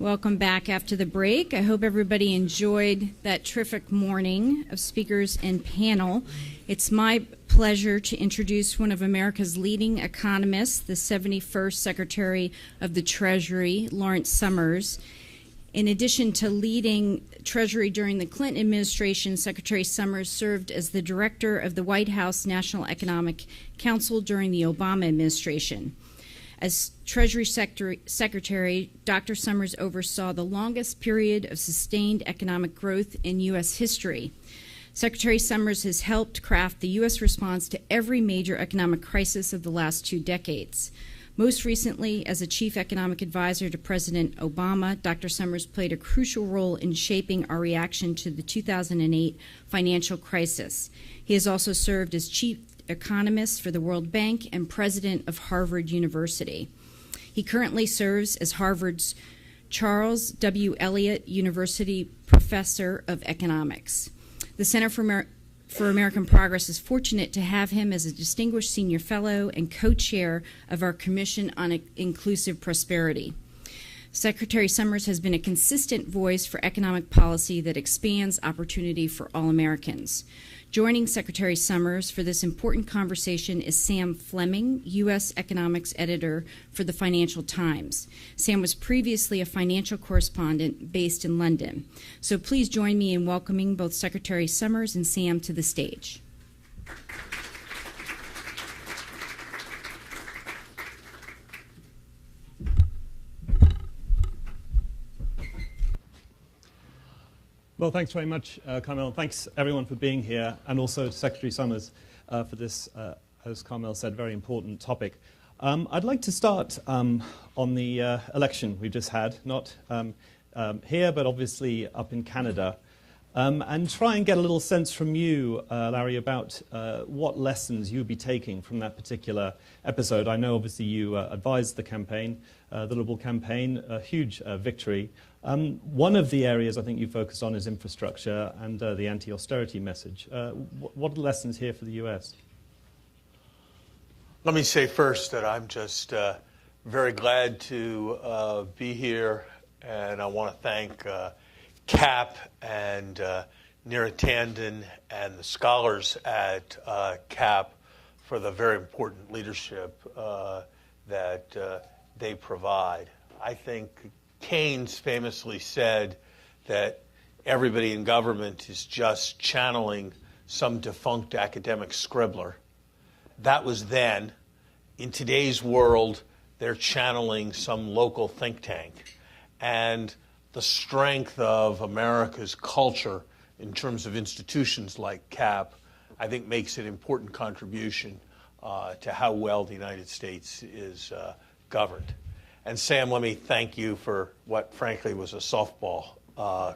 Welcome back after the break. I hope everybody enjoyed that terrific morning of speakers and panel. It's my pleasure to introduce one of America's leading economists, the 71st Secretary of the Treasury, Lawrence Summers. In addition to leading Treasury during the Clinton administration, Secretary Summers served as the director of the White House National Economic Council during the Obama administration. As Treasury Secretary, Dr. Summers oversaw the longest period of sustained economic growth in U.S. history. Secretary Summers has helped craft the U.S. response to every major economic crisis of the last 2 decades. Most recently, as a chief economic advisor to President Obama, Dr. Summers played a crucial role in shaping our reaction to the 2008 financial crisis. He has also served as chief economist for the World Bank and president of Harvard University. He currently serves as Harvard's Charles W. Eliot University Professor of Economics. The Center for American Progress is fortunate to have him as a distinguished senior fellow and co-chair of our Commission on Inclusive Prosperity. Secretary Summers has been a consistent voice for economic policy that expands opportunity for all Americans. Joining Secretary Summers for this important conversation is Sam Fleming, U.S. economics editor for the Financial Times. Sam was previously a financial correspondent based in London. So please join me in welcoming both Secretary Summers and Sam to the stage. Well, thanks very much, Carmel. Thanks, everyone, for being here, and also to Secretary Summers for this, as Carmel said, very important topic. I'd like to start on the election we just had, not here, but obviously up in Canada, and try and get a little sense from you, Larry, about what lessons you'd be taking from that particular episode. I know, obviously, you advised the campaign, the Liberal campaign, a huge victory. One of the areas I think you focused on is infrastructure and the anti-austerity message. What are the lessons here for the U.S.? Let me say first that I'm just very glad to be here, and I want to thank CAP and Neera Tanden and the scholars at CAP for the very important leadership that they provide. I think Keynes famously said that everybody in government is just channeling some defunct academic scribbler. That was then. In today's world, they're channeling some local think tank. And the strength of America's culture in terms of institutions like CAP, I think makes an important contribution to how well the United States is governed. And Sam, let me thank you for what, frankly, was a softball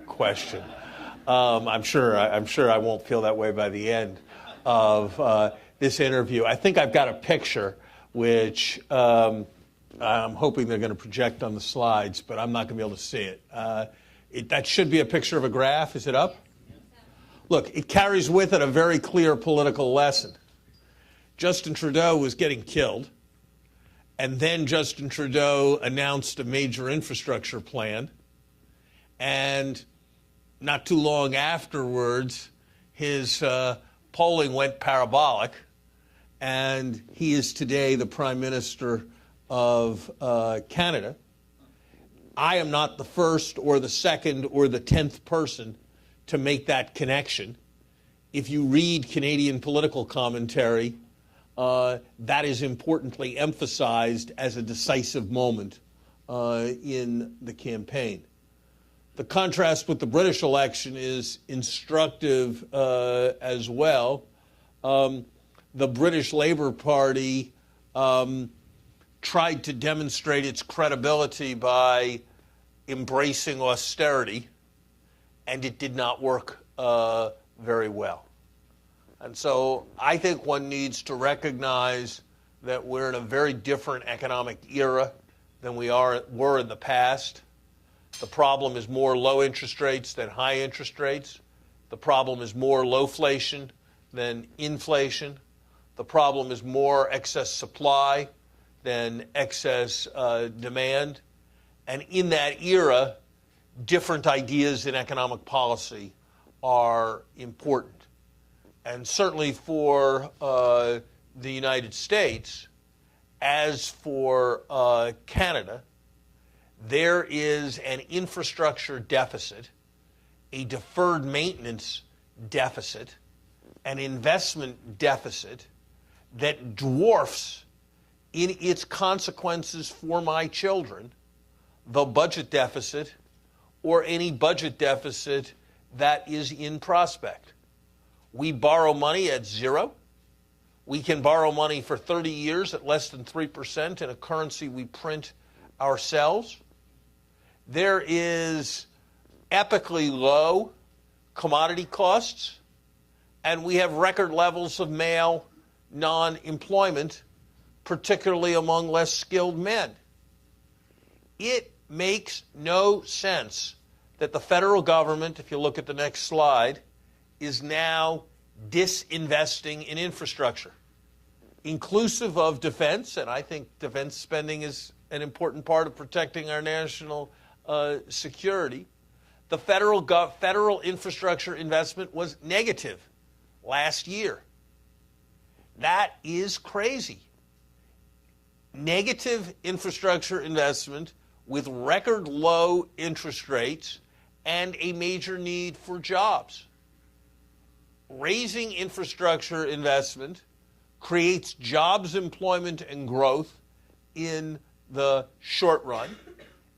question. I'm sure I won't feel that way by the end of this interview. I think I've got a picture which I'm hoping they're going to project on the slides, but I'm not going to be able to see it. That should be a picture of a graph. Is it up? Look, it carries with it a very clear political lesson. Justin Trudeau was getting killed. And then Justin Trudeau announced a major infrastructure plan. And not too long afterwards, his polling went parabolic. And he is today the Prime Minister of Canada. I am not the first or the second or the 10th person to make that connection. If you read Canadian political commentary, that is importantly emphasized as a decisive moment in the campaign. The contrast with the British election is instructive as well. The British Labour Party tried to demonstrate its credibility by embracing austerity, and it did not work very well. And so I think one needs to recognize that we're in a very different economic era than we were in the past. The problem is more low interest rates than high interest rates. The problem is more lowflation than inflation. The problem is more excess supply than excess demand. And in that era, different ideas in economic policy are important. And certainly for the United States, as for Canada, there is an infrastructure deficit, a deferred maintenance deficit, an investment deficit that dwarfs in its consequences for my children the budget deficit or any budget deficit that is in prospect. We borrow money at zero. We can borrow money for 30 years at less than 3% in a currency we print ourselves. There is epically low commodity costs, and we have record levels of male non-employment, particularly among less skilled men. It makes no sense that the federal government, if you look at the next slide, is now disinvesting in infrastructure, inclusive of defense, and I think defense spending is an important part of protecting our national security. The federal infrastructure investment was negative last year. That is crazy. Negative infrastructure investment with record low interest rates and a major need for jobs. Raising infrastructure investment creates jobs, employment, and growth in the short run.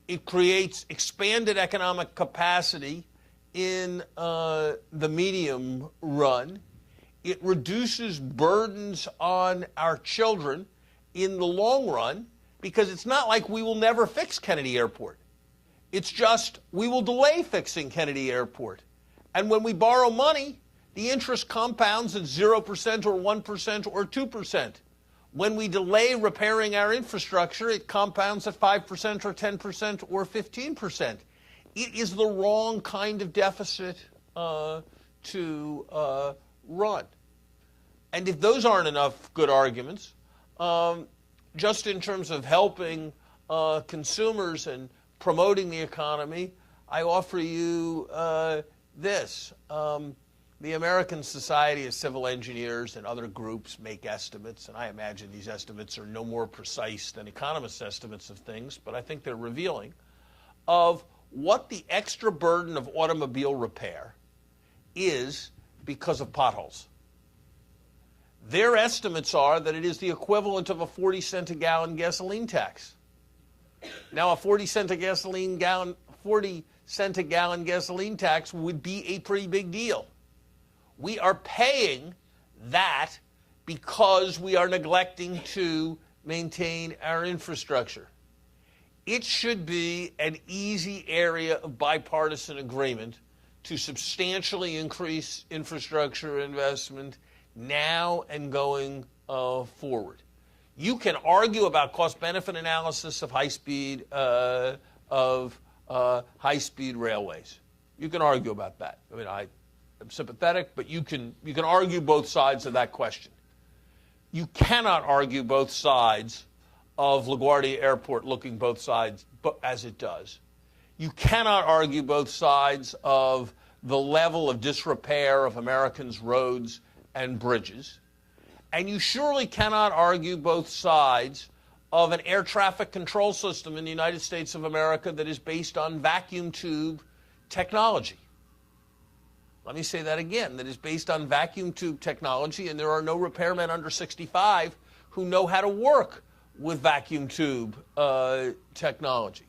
It creates expanded economic capacity in the medium run. It reduces burdens on our children in the long run, because it's not like we will never fix Kennedy Airport. It's just we will delay fixing Kennedy Airport. And when we borrow money, the interest compounds at 0% or 1% or 2%. When we delay repairing our infrastructure, it compounds at 5% or 10% or 15%. It is the wrong kind of deficit to run. And if those aren't enough good arguments, just in terms of helping consumers and promoting the economy, I offer you this. The American Society of Civil Engineers and other groups make estimates, and I imagine these estimates are no more precise than economists' estimates of things, but I think they're revealing of what the extra burden of automobile repair is because of potholes. Their estimates are that it is the equivalent of a 40-cent a gallon gasoline tax. Now, a 40-cent a gallon gasoline tax would be a pretty big deal. We are paying that because we are neglecting to maintain our infrastructure. It should be an easy area of bipartisan agreement to substantially increase infrastructure investment now and going forward. You can argue about cost-benefit analysis of high-speed railways. You can argue about that. I mean, I'm sympathetic, but you can argue both sides of that question. You cannot argue both sides of LaGuardia Airport looking both sides as it does. You cannot argue both sides of the level of disrepair of Americans' roads and bridges. And you surely cannot argue both sides of an air traffic control system in the United States of America that is based on vacuum tube technology. Let me say that again, that is based on vacuum tube technology, and there are no repairmen under 65 who know how to work with vacuum tube technology.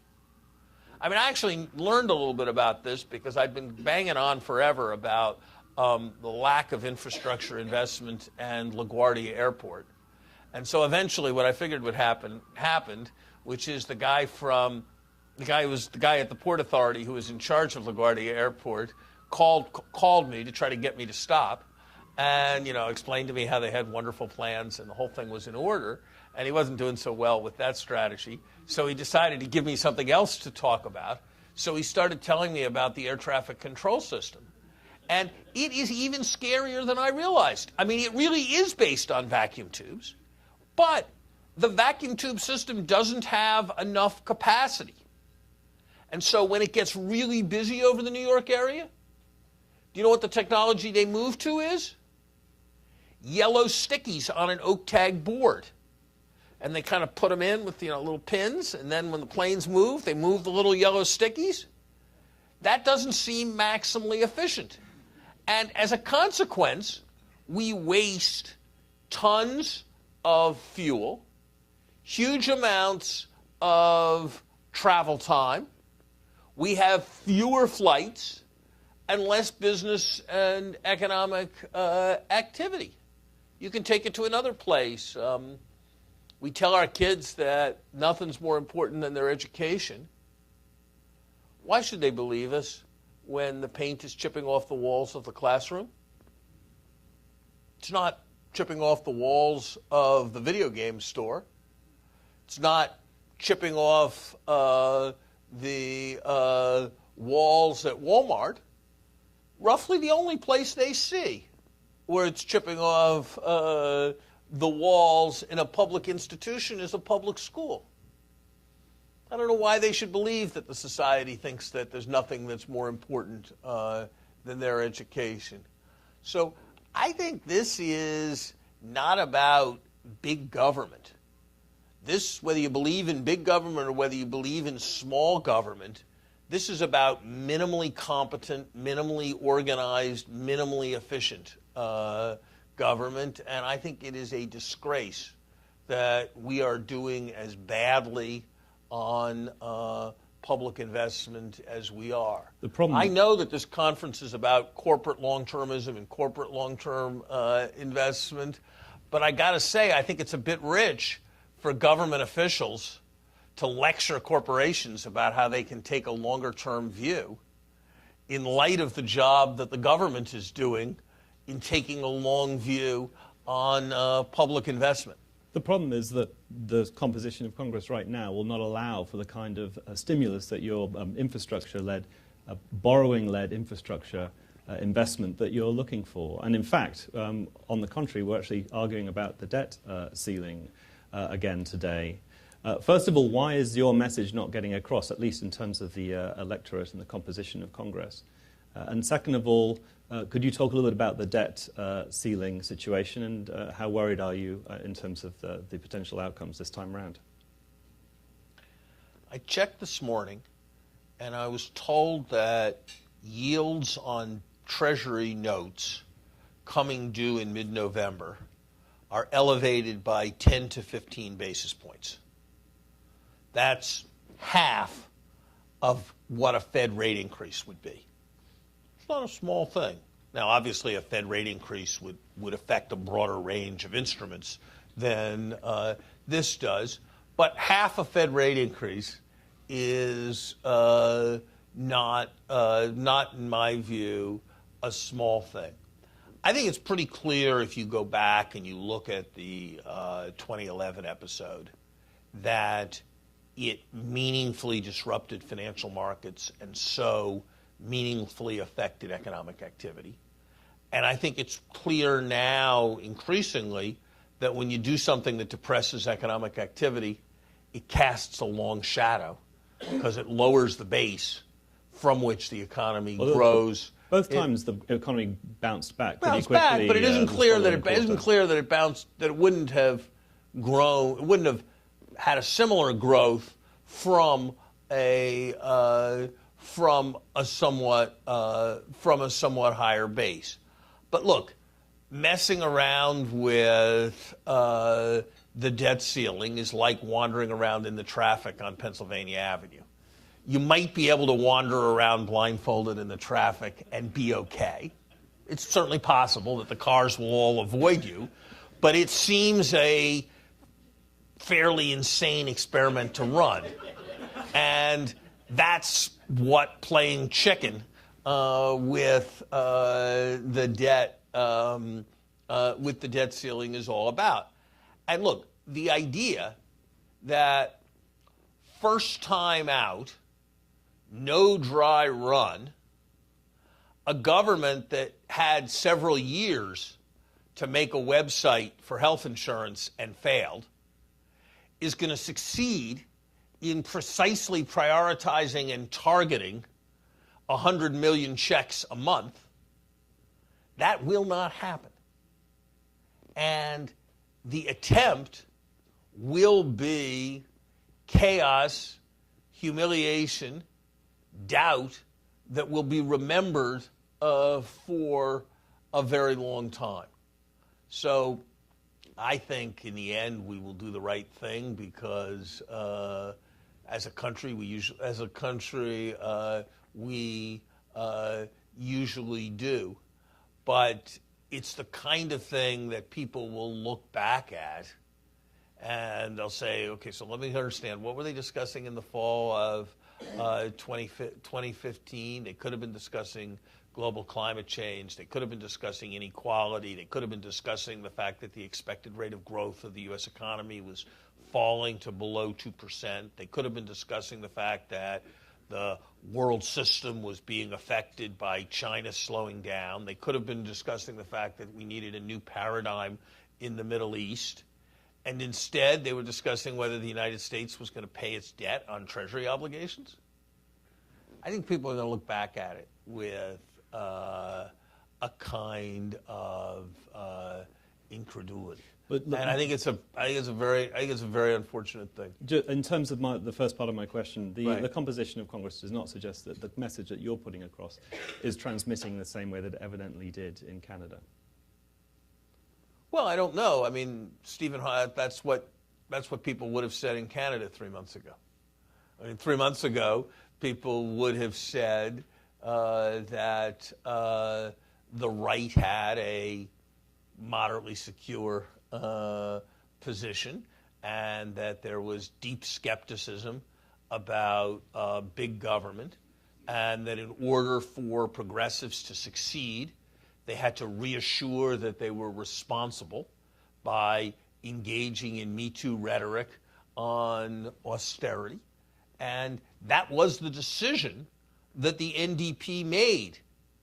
I mean, I actually learned a little bit about this because I've been banging on forever about the lack of infrastructure investment and LaGuardia Airport. And so eventually what I figured would happened, which is the guy at the Port Authority who was in charge of LaGuardia Airport called me to try to get me to stop and, explained to me how they had wonderful plans and the whole thing was in order. And he wasn't doing so well with that strategy. So he decided to give me something else to talk about. So he started telling me about the air traffic control system. And it is even scarier than I realized. I mean, it really is based on vacuum tubes, but the vacuum tube system doesn't have enough capacity. And so when it gets really busy over the New York area, do you know what the technology they move to is? Yellow stickies on an oak tag board. And they kind of put them in with little pins, and then when the planes move, they move the little yellow stickies. That doesn't seem maximally efficient. And as a consequence, we waste tons of fuel, huge amounts of travel time. We have fewer flights and less business and economic activity. You can take it to another place. We tell our kids that nothing's more important than their education. Why should they believe us when the paint is chipping off the walls of the classroom? It's not chipping off the walls of the video game store. It's not chipping off the walls at Walmart. Roughly the only place they see where it's chipping off the walls in a public institution is a public school. I don't know why they should believe that the society thinks that there's nothing that's more important than their education. So I think this is not about big government. This, whether you believe in big government or whether you believe in small government, this is about minimally competent, minimally organized, minimally efficient government. And I think it is a disgrace that we are doing as badly on public investment as we are. The problem, I know that this conference is about corporate long-termism and corporate long-term investment, but I got to say, I think it's a bit rich for government officials to lecture corporations about how they can take a longer-term view in light of the job that the government is doing in taking a long view on public investment. The problem is that the composition of Congress right now will not allow for the kind of stimulus that your infrastructure-led, borrowing-led infrastructure investment that you're looking for. And in fact, on the contrary, we're actually arguing about the debt ceiling again today. First of all, why is your message not getting across, at least in terms of the electorate and the composition of Congress? And second of all, could you talk a little bit about the debt ceiling situation and how worried are you in terms of the potential outcomes this time around? I checked this morning, and I was told that yields on Treasury notes coming due in mid-November are elevated by 10 to 15 basis points. That's half of what a Fed rate increase would be. It's not a small thing. Now, obviously, a Fed rate increase would affect a broader range of instruments than this does, but half a Fed rate increase is not, in my view, a small thing. I think it's pretty clear if you go back and you look at the 2011 episode that it meaningfully disrupted financial markets and so meaningfully affected economic activity. And I think it's clear now increasingly that when you do something that depresses economic activity, it casts a long shadow because it lowers the base from which the economy grows. Both times the economy bounced back pretty Bounced quickly. back, but it isn't clear that it bounced, that it wouldn't have grown, it wouldn't have had a similar growth from a somewhat higher base. But look, messing around with the debt ceiling is like wandering around in the traffic on Pennsylvania Avenue. You might be able to wander around blindfolded in the traffic and be okay. It's certainly possible that the cars will all avoid you, but it seems a fairly insane experiment to run. And that's what playing chicken with the debt ceiling is all about. And look, the idea that first time out, no dry run, a government that had several years to make a website for health insurance and failed, is going to succeed in precisely prioritizing and targeting 100 million checks a month. That will not happen. And the attempt will be chaos, humiliation, doubt that will be remembered for a very long time. So I think in the end we will do the right thing because as a country we usually do. But it's the kind of thing that people will look back at and they'll say, okay, so let me understand, what were they discussing in the fall of 2015? They could have been discussing global climate change. They could have been discussing inequality. They could have been discussing the fact that the expected rate of growth of the U.S. economy was falling to below 2%. They could have been discussing the fact that the world system was being affected by China slowing down. They could have been discussing the fact that we needed a new paradigm in the Middle East. And instead, they were discussing whether the United States was going to pay its debt on Treasury obligations. I think people are going to look back at it with a kind of incredulity. And I think it's a very unfortunate thing. In terms of the first part of my question, the composition of Congress does not suggest that the message that you're putting across is transmitting the same way that it evidently did in Canada. Well, I don't know. I mean, Stephen, that's what people would have said in Canada 3 months ago. I mean, 3 months ago, people would have said that the right had a moderately secure position and that there was deep skepticism about big government, and that in order for progressives to succeed, they had to reassure that they were responsible by engaging in Me Too rhetoric on austerity. And that was the decision that the NDP made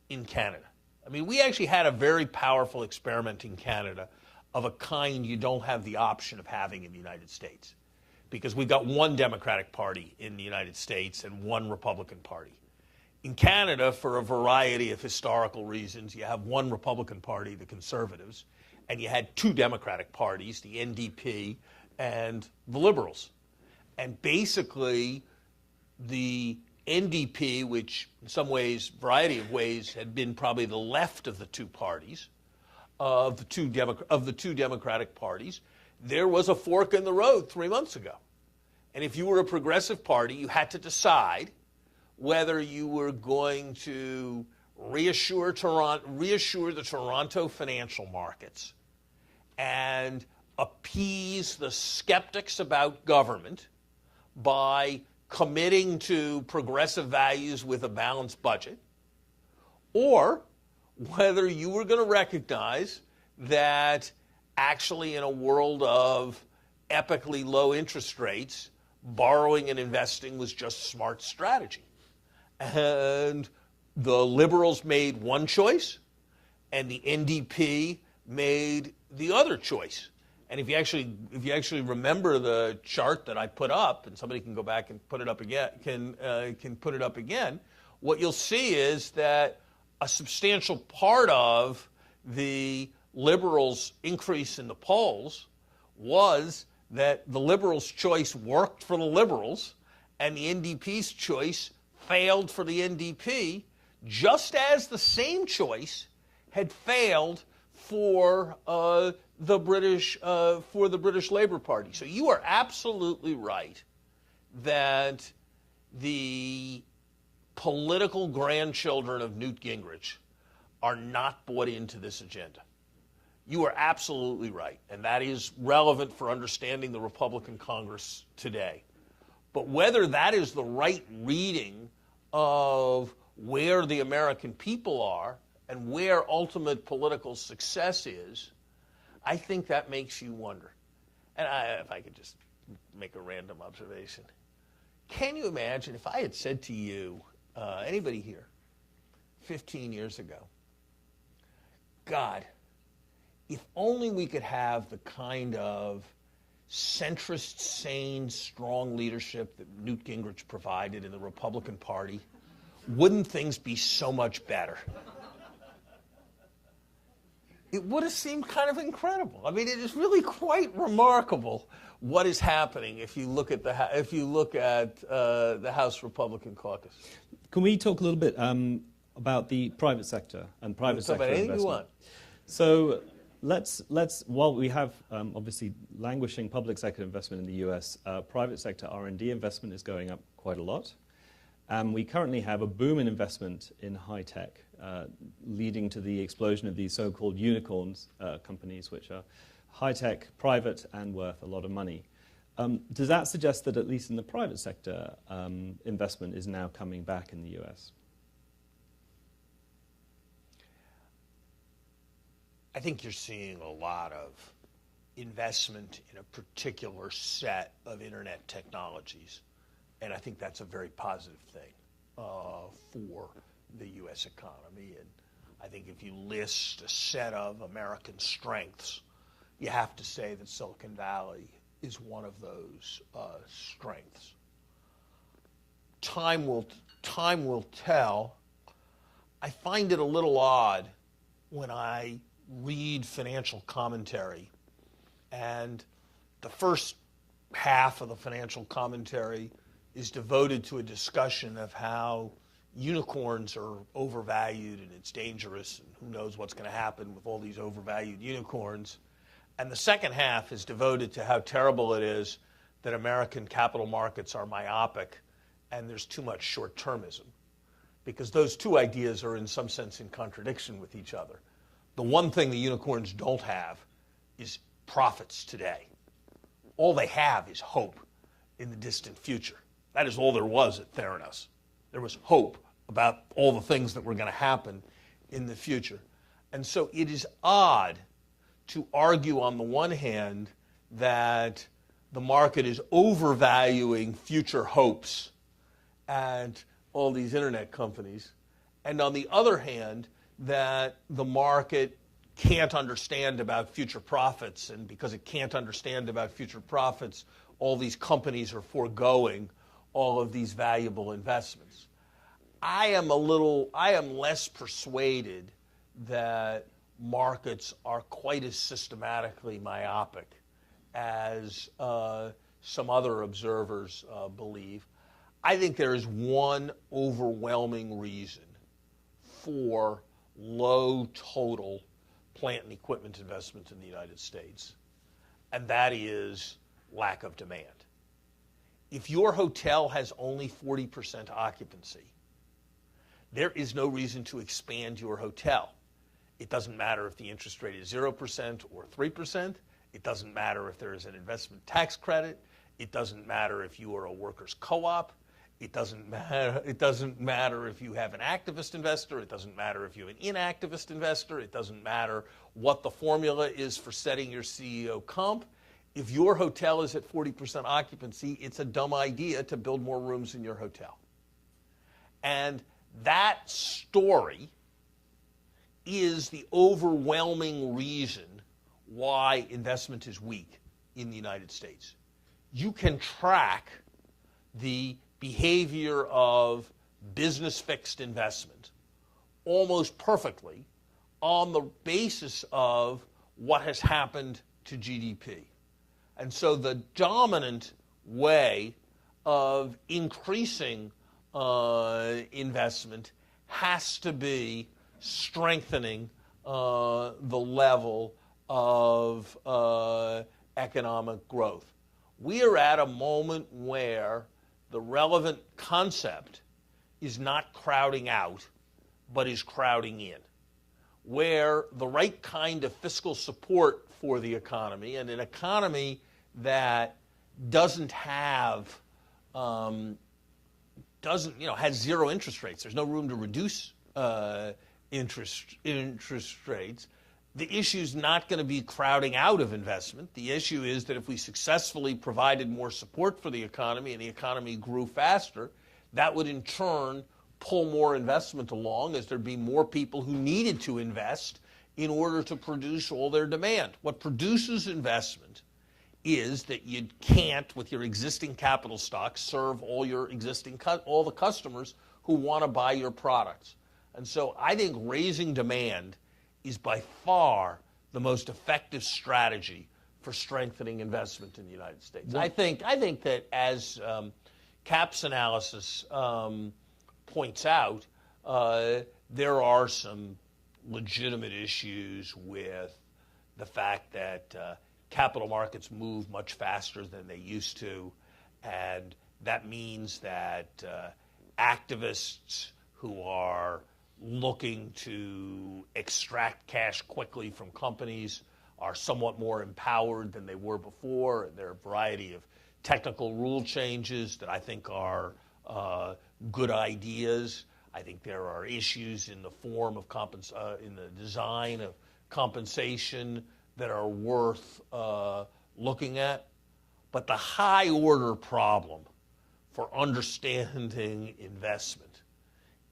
in Canada. I mean, we actually had a very powerful experiment in Canada of a kind you don't have the option of having in the United States, because we've got one Democratic Party in the United States and one Republican Party. In Canada, for a variety of historical reasons, you have one Republican Party, the Conservatives, and you had two Democratic parties, the NDP and the Liberals. And basically, the NDP, which in some ways, variety of ways, had been probably the left of the two parties, of the two Democratic parties, there was a fork in the road 3 months ago. And if you were a progressive party, you had to decide whether you were going to reassure the Toronto financial markets and appease the skeptics about government by committing to progressive values with a balanced budget, or whether you were going to recognize that actually in a world of epically low interest rates, borrowing and investing was just smart strategy. And the Liberals made one choice, and the NDP made the other choice. And if you actually remember the chart that I put up, and somebody can go back and put it up again, can put it up again, what you'll see is that a substantial part of the Liberals' increase in the polls was that the Liberals' choice worked for the Liberals, and the NDP's choice failed for the NDP, just as the same choice had failed for the British Labour Party. So you are absolutely right that the political grandchildren of Newt Gingrich are not bought into this agenda. You are absolutely right, and that is relevant for understanding the Republican Congress today. But whether that is the right reading of where the American people are and where ultimate political success is, I think that makes you wonder. And if I could just make a random observation. Can you imagine if I had said to you, anybody here, 15 years ago, God, if only we could have the kind of centrist, sane, strong leadership that Newt Gingrich provided in the Republican Party, wouldn't things be so much better? It would have seemed kind of incredible. I mean, it is really quite remarkable what is happening if you look at the House Republican caucus. Can we talk a little bit about the private sector and private sector investment? You want. So let's while we have obviously languishing public sector investment in the U.S., private sector R&D investment is going up quite a lot. We currently have a boom in investment in high tech, leading to the explosion of these so-called unicorns companies, which are high tech, private, and worth a lot of money. Does that suggest that at least in the private sector, investment is now coming back in the U.S.? I think you're seeing a lot of investment in a particular set of internet technologies, and I think that's a very positive thing for the U.S. economy. And I think if you list a set of American strengths, you have to say that Silicon Valley is one of those strengths. Time will tell. I find it a little odd when I read financial commentary, and the first half of the financial commentary is devoted to a discussion of how unicorns are overvalued and it's dangerous and who knows what's going to happen with all these overvalued unicorns. And the second half is devoted to how terrible it is that American capital markets are myopic and there's too much short-termism, because those two ideas are in some sense in contradiction with each other. The one thing the unicorns don't have is profits today. All they have is hope in the distant future. That is all there was at Theranos. There was hope about all the things that were going to happen in the future. And so it is odd to argue on the one hand that the market is overvaluing future hopes and all these internet companies, and on the other hand, that the market can't understand about future profits, and because it can't understand about future profits, all these companies are foregoing all of these valuable investments. I am less persuaded that markets are quite as systematically myopic as some other observers believe. I think there is one overwhelming reason for low total plant and equipment investment in the United States, and that is lack of demand. If your hotel has only 40% occupancy, there is no reason to expand your hotel. It doesn't matter if the interest rate is 0% or 3%. It doesn't matter if there is an investment tax credit. It doesn't matter if you are a workers' co-op. It doesn't matter if you have an activist investor. It doesn't matter if you have an inactivist investor. It doesn't matter what the formula is for setting your CEO comp. If your hotel is at 40% occupancy, it's a dumb idea to build more rooms in your hotel. And that story is the overwhelming reason why investment is weak in the United States. You can track the behavior of business fixed investment almost perfectly on the basis of what has happened to GDP. And so the dominant way of increasing investment has to be strengthening the level of economic growth. We are at a moment where the relevant concept is not crowding out, but is crowding in, where the right kind of fiscal support for the economy, and an economy that doesn't have, has zero interest rates. There's no room to reduce interest rates. The issue is not going to be crowding out of investment. The issue is that if we successfully provided more support for the economy and the economy grew faster, that would in turn pull more investment along, as there'd be more people who needed to invest in order to produce all their demand. What produces investment is that you can't, with your existing capital stock, serve all your existing all the customers who want to buy your products. And so I think raising demand is by far the most effective strategy for strengthening investment in the United States. I think that as Cap's analysis points out, there are some legitimate issues with the fact that capital markets move much faster than they used to, and that means that activists who are looking to extract cash quickly from companies are somewhat more empowered than they were before. There are a variety of technical rule changes that I think are good ideas. I think there are issues in the form of in the design of compensation that are worth looking at. But the high order problem for understanding investment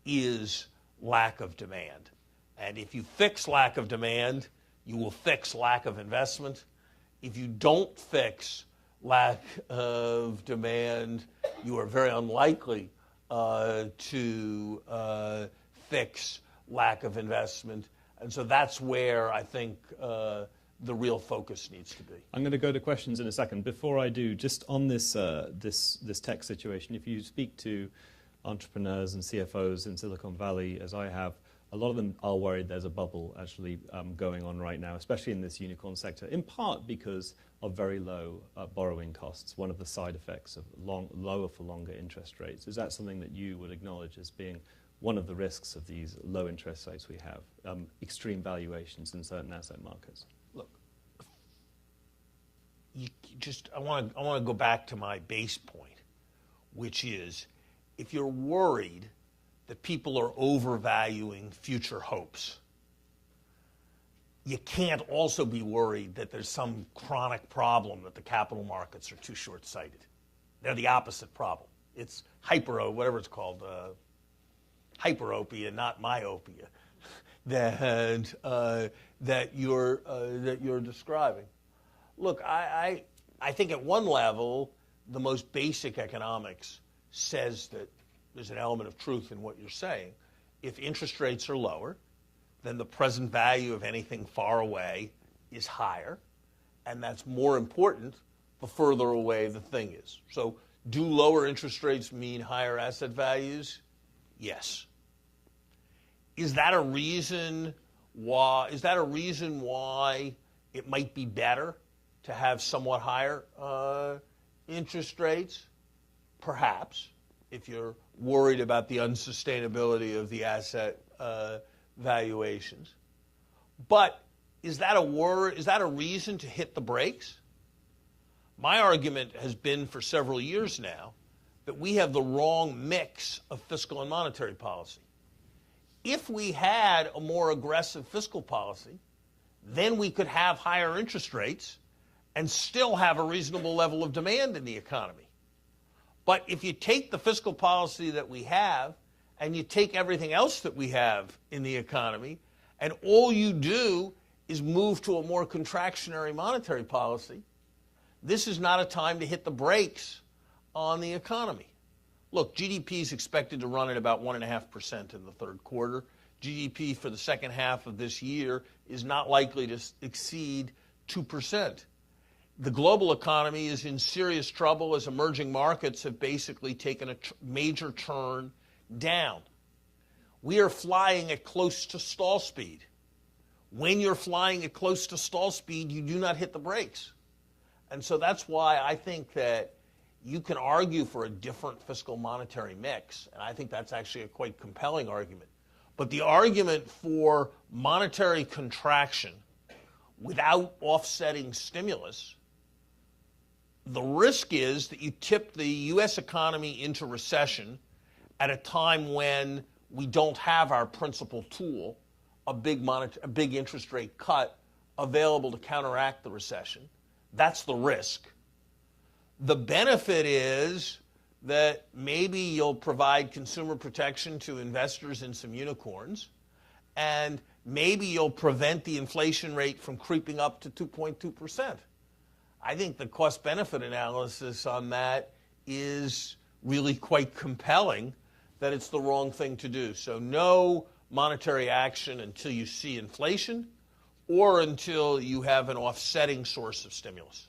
is lack of demand. And if you fix lack of demand, you will fix lack of investment. If you don't fix lack of demand, you are very unlikely to fix lack of investment. And so that's where I think the real focus needs to be. I'm going to go to questions in a second. Before I do, just on this tech situation, if you speak to entrepreneurs and CFOs in Silicon Valley, as I have, a lot of them are worried there's a bubble actually going on right now, especially in this unicorn sector, in part because of very low borrowing costs, one of the side effects of lower for longer interest rates. Is that something that you would acknowledge as being one of the risks of these low interest rates we have, extreme valuations in certain asset markets? Look, I want to go back to my base point, which is if you're worried that people are overvaluing future hopes, you can't also be worried that there's some chronic problem that the capital markets are too short-sighted. They're the opposite problem. It's whatever it's called, hyperopia, not myopia, that you're describing. Look, I think at one level, the most basic economics says that there's an element of truth in what you're saying. If interest rates are lower, then the present value of anything far away is higher, and that's more important the further away the thing is. So do lower interest rates mean higher asset values? Yes. Is that a reason why it might be better to have somewhat higher interest rates? Perhaps, if you're worried about the unsustainability of the asset valuations. But is that a reason to hit the brakes? My argument has been for several years now that we have the wrong mix of fiscal and monetary policy. If we had a more aggressive fiscal policy, then we could have higher interest rates and still have a reasonable level of demand in the economy. But if you take the fiscal policy that we have and you take everything else that we have in the economy, and all you do is move to a more contractionary monetary policy, this is not a time to hit the brakes on the economy. Look, GDP is expected to run at about 1.5% in the third quarter. GDP for the second half of this year is not likely to exceed 2%. The global economy is in serious trouble as emerging markets have basically taken a major turn down. We are flying at close to stall speed. When you're flying at close to stall speed, you do not hit the brakes. And so that's why I think that you can argue for a different fiscal monetary mix, and I think that's actually a quite compelling argument. But the argument for monetary contraction without offsetting stimulus, the risk is that you tip the U.S. economy into recession at a time when we don't have our principal tool, a big interest rate cut, available to counteract the recession. That's the risk. The benefit is that maybe you'll provide consumer protection to investors in some unicorns, and maybe you'll prevent the inflation rate from creeping up to 2.2%. I think the cost-benefit analysis on that is really quite compelling that it's the wrong thing to do. So no monetary action until you see inflation or until you have an offsetting source of stimulus.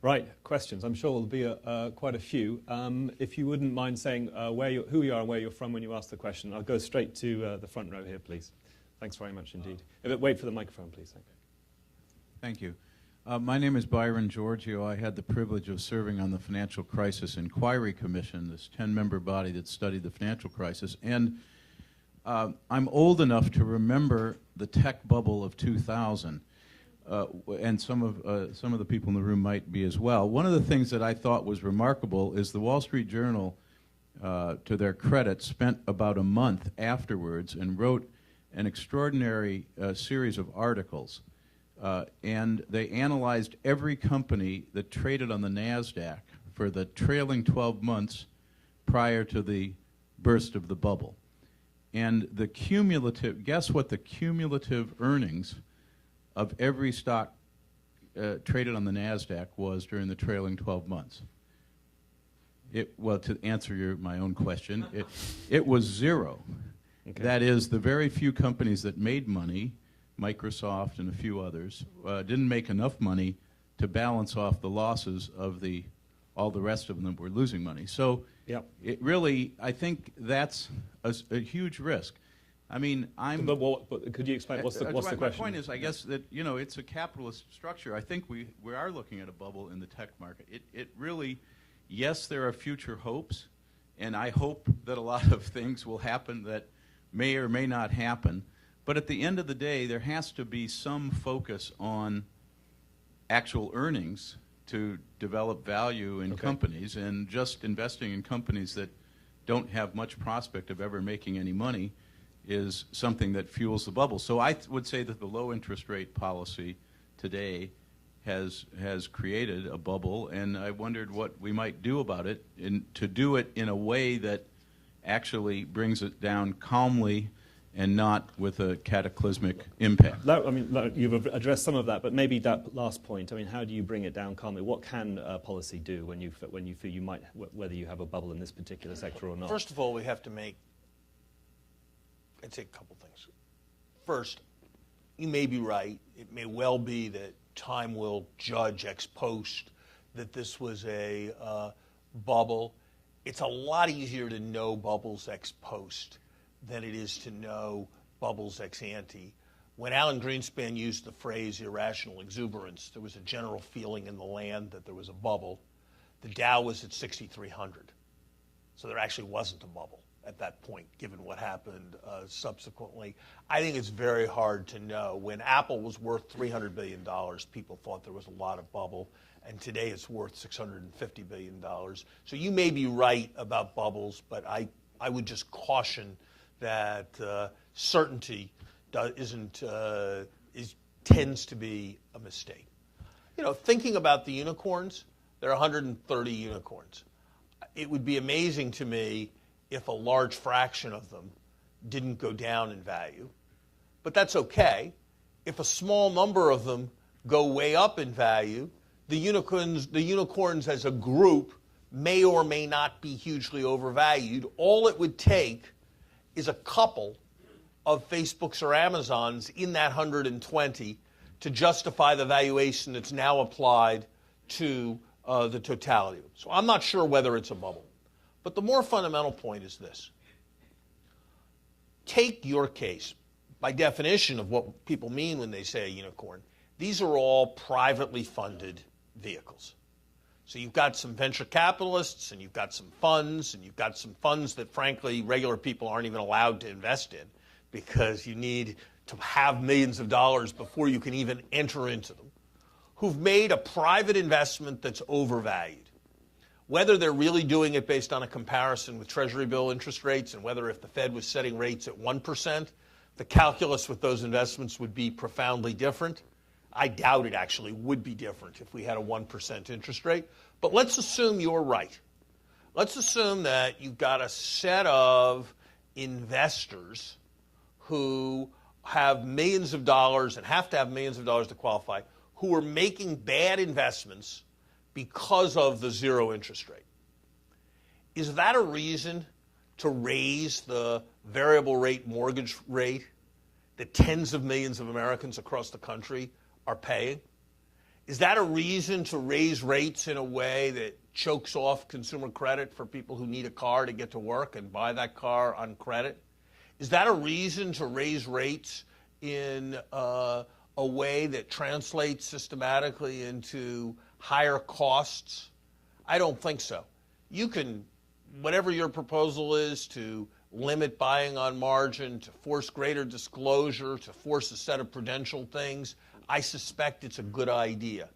Right, questions. I'm sure there'll be quite a few. If you wouldn't mind saying who you are and where you're from when you ask the question, I'll go straight to the front row here, please. Thanks very much indeed. Wait for the microphone, please. Thank you. My name is Byron Giorgio. I had the privilege of serving on the Financial Crisis Inquiry Commission, this 10-member body that studied the financial crisis. And I'm old enough to remember the tech bubble of 2000. And some of the people in the room might be as well. One of the things that I thought was remarkable is the Wall Street Journal, to their credit, spent about a month afterwards and wrote an extraordinary series of articles. And they analyzed every company that traded on the NASDAQ for the trailing 12 months prior to the burst of the bubble. And the cumulative, guess what the cumulative earnings of every stock traded on the NASDAQ was during the trailing 12 months? Well, to answer my own question, it was zero. Okay. That is, the very few companies that made money, Microsoft and a few others, didn't make enough money to balance off the losses of all the rest of them that were losing money. So it really, I think that's a huge risk. I mean, but could you explain what's the question? My point is, I guess that it's a capitalist structure. I think we are looking at a bubble in the tech market. It really, yes, there are future hopes, and I hope that a lot of things will happen that may or may not happen. But at the end of the day, there has to be some focus on actual earnings to develop value in companies, and just investing in companies that don't have much prospect of ever making any money is something that fuels the bubble. So I would say that the low interest rate policy today has created a bubble, and I wondered what we might do about it, and to do it in a way that actually brings it down calmly and not with a cataclysmic impact. You've addressed some of that, but maybe that last point. I mean, how do you bring it down calmly? What can policy do when you feel you might, whether you have a bubble in this particular sector or not? First of all, we have to I'd say a couple things. First, you may be right. It may well be that time will judge ex post that this was a bubble. It's a lot easier to know bubbles ex post than it is to know bubbles ex ante. When Alan Greenspan used the phrase irrational exuberance, there was a general feeling in the land that there was a bubble. The Dow was at 6,300. So there actually wasn't a bubble at that point, given what happened subsequently. I think it's very hard to know. When Apple was worth $300 billion, people thought there was a lot of bubble, and today it's worth $650 billion. So you may be right about bubbles, but I would just caution that certainty tends to be a mistake. Thinking about the unicorns, there are 130 unicorns. It would be amazing to me if a large fraction of them didn't go down in value. But that's okay. If a small number of them go way up in value, the unicorns as a group may or may not be hugely overvalued. All it would take is a couple of Facebooks or Amazons in that 120 to justify the valuation that's now applied to the totality of them. So I'm not sure whether it's a bubble. But the more fundamental point is this. Take your case. By definition of what people mean when they say a unicorn, these are all privately funded vehicles. So you've got some venture capitalists, and you've got some funds, and you've got some funds that, frankly, regular people aren't even allowed to invest in because you need to have millions of dollars before you can even enter into them, who've made a private investment that's overvalued. Whether they're really doing it based on a comparison with Treasury bill interest rates, and whether if the Fed was setting rates at 1%, the calculus with those investments would be profoundly different. I doubt it actually would be different if we had a 1% interest rate. But let's assume you're right. Let's assume that you've got a set of investors who have millions of dollars and have to have millions of dollars to qualify, who are making bad investments because of the zero interest rate. Is that a reason to raise the variable rate mortgage rate that tens of millions of Americans across the country are paying? Is that a reason to raise rates in a way that chokes off consumer credit for people who need a car to get to work and buy that car on credit? Is that a reason to raise rates in a way that translates systematically into higher costs? I don't think so. You can, whatever your proposal is, to limit buying on margin, to force greater disclosure, to force a set of prudential things, I suspect it's a good idea.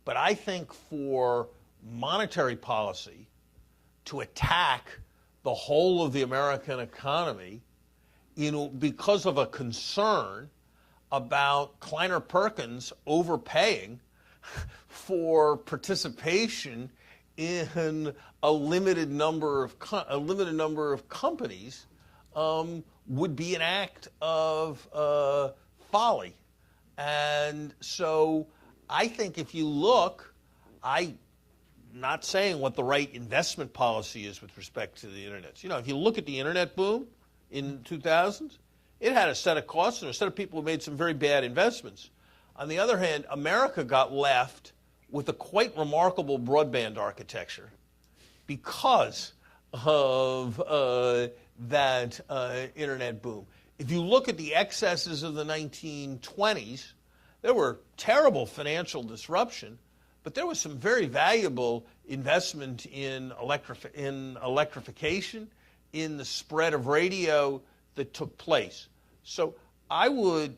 But I think for monetary policy to attack the whole of the American economy, because of a concern about Kleiner Perkins overpaying for participation in a limited number of companies, would be an act of folly. And so I think if you look, I'm not saying what the right investment policy is with respect to the internet. You know, if you look at the internet boom in 2000s, it had a set of costs and a set of people who made some very bad investments. On the other hand, America got left with a quite remarkable broadband architecture because of that internet boom. If you look at the excesses of the 1920s, there were terrible financial disruption, but there was some very valuable investment in electrification, in the spread of radio that took place. So I would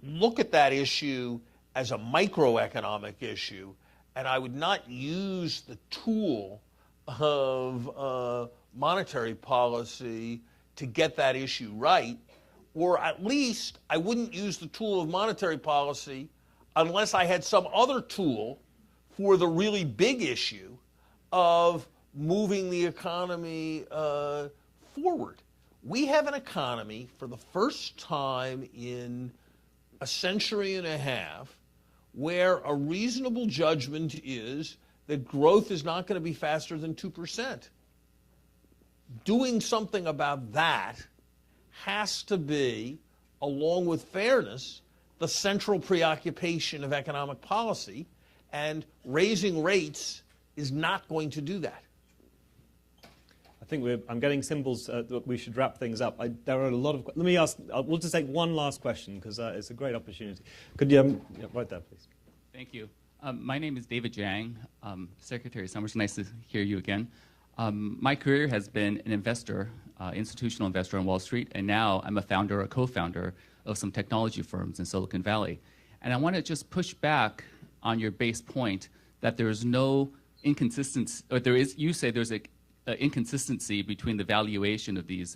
look at that issue as a microeconomic issue, and I would not use the tool of monetary policy to get that issue right, or at least I wouldn't use the tool of monetary policy unless I had some other tool for the really big issue of moving the economy forward. We have an economy for the first time in a century and a half where a reasonable judgment is that growth is not going to be faster than 2%. Doing something about that has to be, along with fairness, the central preoccupation of economic policy, and raising rates is not going to do that. I think I'm getting symbols that we should wrap things up. There are a lot of. Let me ask. We'll just take one last question because it's a great opportunity. Could you right there, please? Thank you. My name is David Jang. Secretary Summers, nice to hear you again. My career has been an investor, institutional investor on Wall Street, and now I'm a founder or co-founder of some technology firms in Silicon Valley. And I want to just push back on your base point that there is no inconsistency, or there is. You say there's a inconsistency between the valuation of these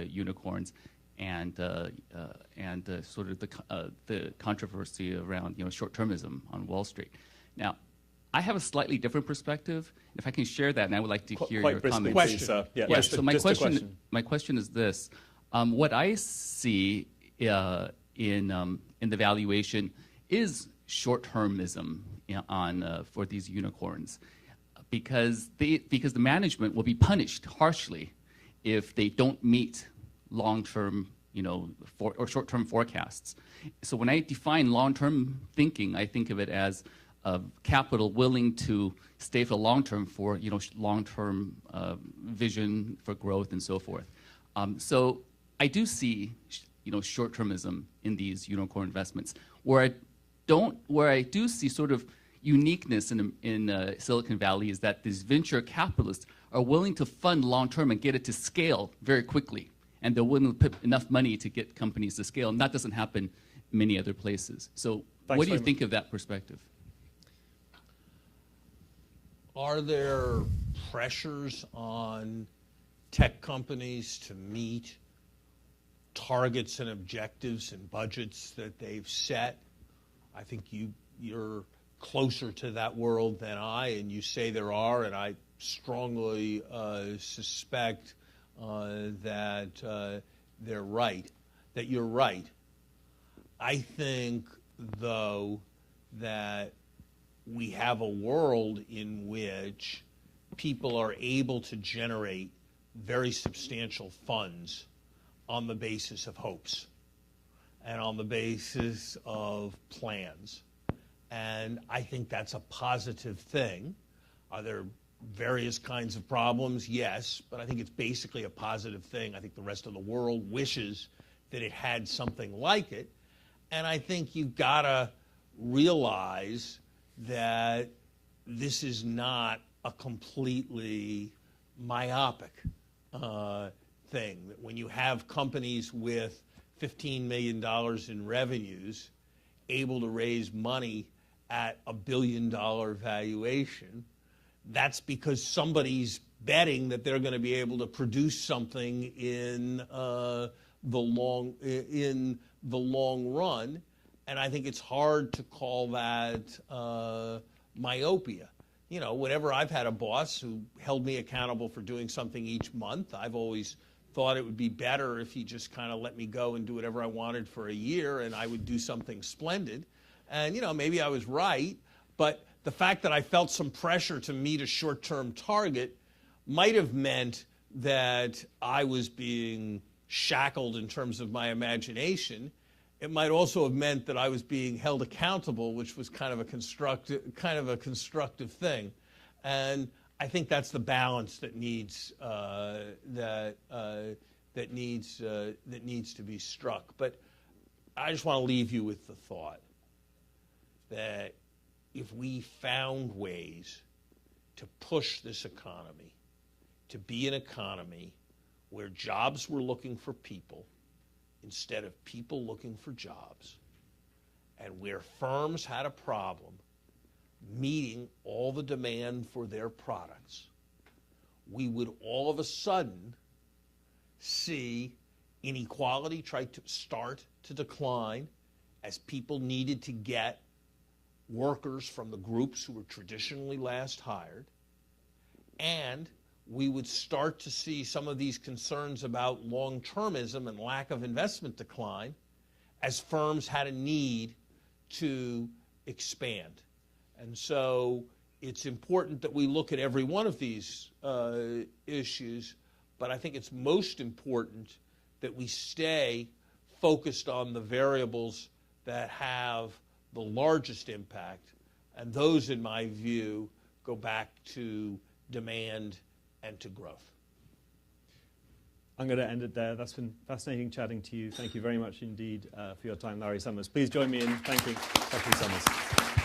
unicorns and sort of the controversy around short-termism on Wall Street. Now, I have a slightly different perspective. If I can share that, and I would like to hear your comments. Question. Yeah, yes. So my question is this: what I see in the valuation is short-termism for these unicorns. Because the management will be punished harshly if they don't meet long-term, or short-term forecasts. So when I define long-term thinking, I think of it as capital willing to stay for long-term for long-term vision for growth and so forth. So I do see short-termism in these unicorn investments. Where I do see sort of uniqueness in Silicon Valley is that these venture capitalists are willing to fund long-term and get it to scale very quickly. And they're willing to put enough money to get companies to scale. And that doesn't happen in many other places. So what do you think of that perspective? Are there pressures on tech companies to meet targets and objectives and budgets that they've set? I think you're closer to that world than I, and you say there are, and I strongly suspect that they're right, that you're right. I think, though, that we have a world in which people are able to generate very substantial funds on the basis of hopes and on the basis of plans. And I think that's a positive thing. Are there various kinds of problems? Yes, but I think it's basically a positive thing. I think the rest of the world wishes that it had something like it. And I think you've got to realize that this is not a completely myopic thing. That when you have companies with $15 million in revenues able to raise money at $1 billion valuation, that's because somebody's betting that they're going to be able to produce something in the long run. And I think it's hard to call that myopia. You know, whenever I've had a boss who held me accountable for doing something each month, I've always thought it would be better if he just kind of let me go and do whatever I wanted for a year and I would do something splendid. And, you know, maybe I was right, but the fact that I felt some pressure to meet a short-term target might have meant that I was being shackled in terms of my imagination. It might also have meant that I was being held accountable, which was kind of a constructive thing. And I think that's the balance that needs that needs to be struck. But I just want to leave you with the thought that if we found ways to push this economy to be an economy where jobs were looking for people instead of people looking for jobs, and where firms had a problem meeting all the demand for their products, we would all of a sudden see inequality start to decline as people needed to get workers from the groups who were traditionally last hired, and we would start to see some of these concerns about long-termism and lack of investment decline as firms had a need to expand. And so it's important that we look at every one of these issues, but I think it's most important that we stay focused on the variables that have the largest impact, and those, in my view, go back to demand and to growth. I'm going to end it there. That's been fascinating chatting to you. Thank you very much indeed for your time, Larry Summers. Please join me in thanking Secretary Summers.